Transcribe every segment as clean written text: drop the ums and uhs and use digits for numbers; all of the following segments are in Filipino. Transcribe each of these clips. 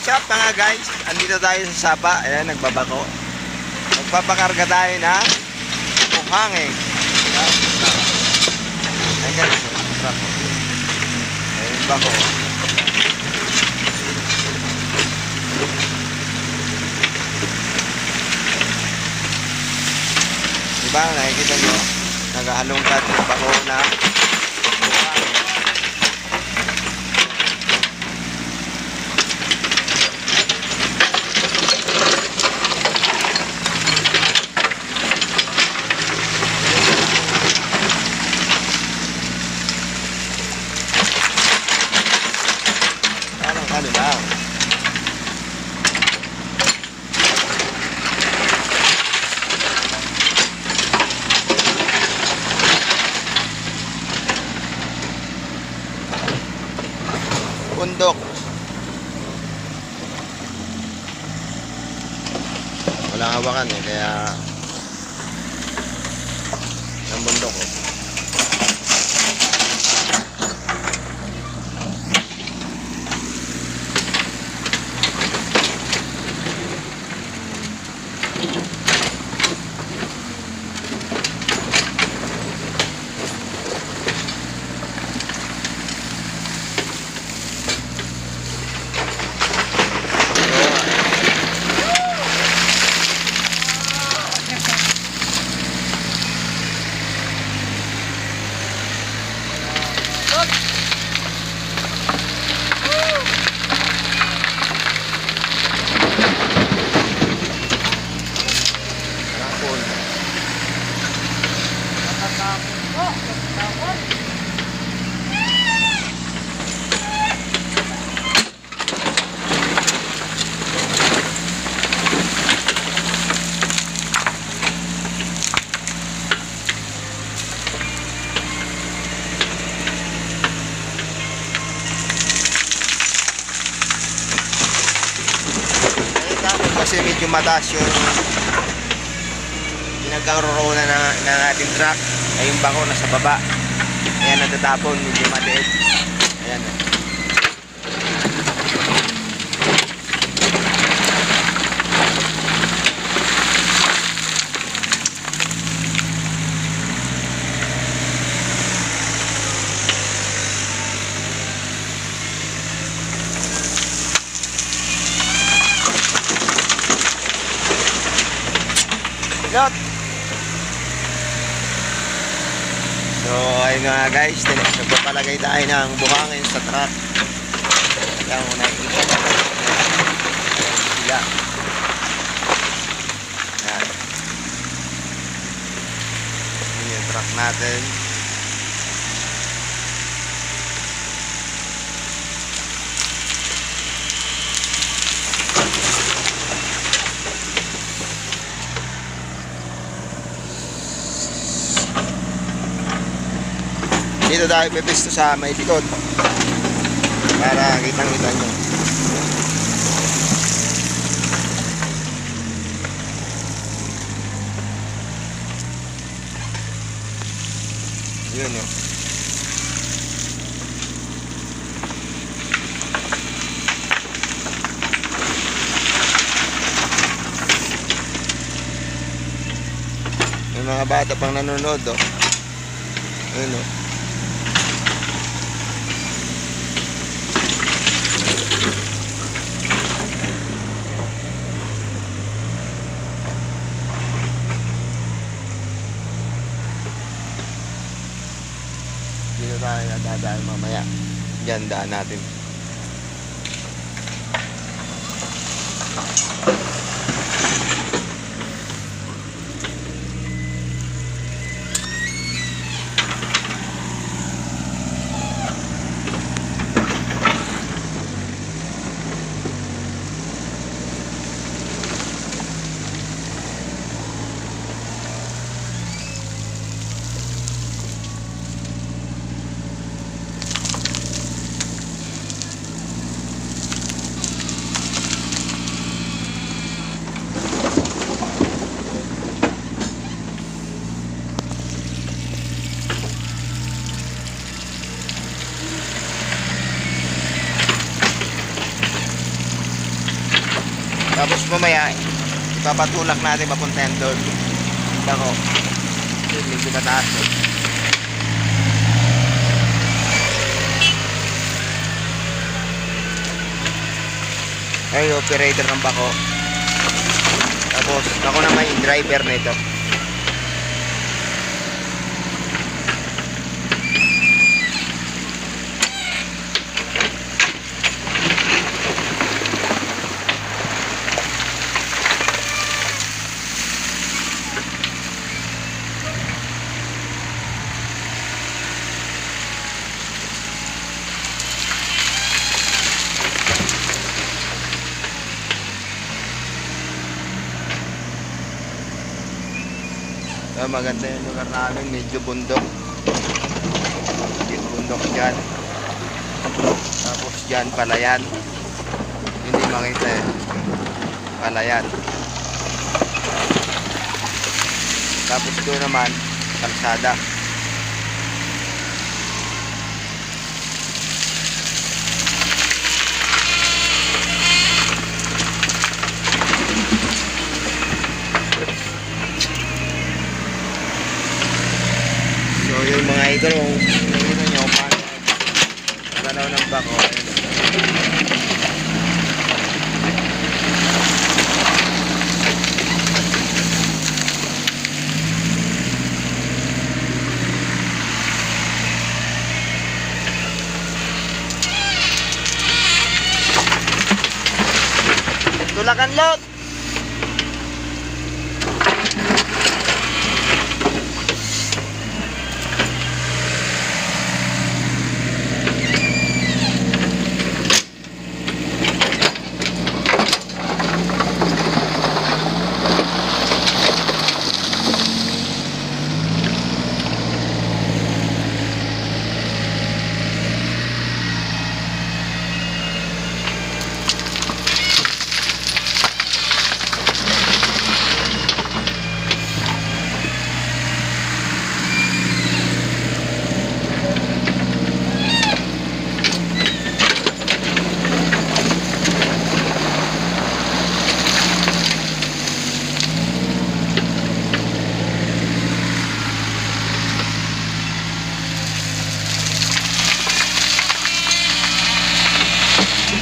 What's up mga guys? Andito tayo sa Sapa. Ayan, nagbabako. Magpapakarga tayo na buhangin. Ayan guys, truck. Ayan, bako. Diba, nakikita nyo? Nagahalongkat ng bako na buhangin. Ano lang. Bundok. Walang hawakan eh, kaya ng bundok oh. Kasi medyo mataas yung pinagkaroroonan ng ating truck ay yung bako nasa baba. Ayan, natatapon, medyo maliit. Ayan. Lot. So ayun nga guys, nagpapalagay tayo ng buhangin sa truck. Kaya mo nakikita sila. Yan. Yan yung truck natin. Dito tayo pepesto sa may likod para kitang-kita nyo. Yun o. May mga bata pang nanonood o. Yun o. Dito tayo dadaan mamaya. Diyan daan natin. Tapos mamaya, ipapatulak natin papunta yan doon. Bako. Medyo mataas eh. Ay, operator ng bako. Tapos, ako naman yung driver nito. Maganda yung lugar namin, medyo bundok. Yung bundok dyan. Tapos dyan palayan. Hindi makita eh. Palayan. Tapos doon naman kalsada. So yung mga idol, kung nakikita nyo paano galaw ng bako. Tulakan lot!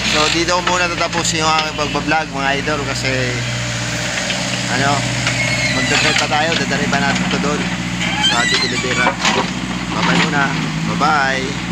So dito ko muna tatapusin yung aking pagbablog mga idol kasi ano, magdadrive pa tayo, dadariban natin ito doon sa ating Dilibera. Bye bye muna, bye bye.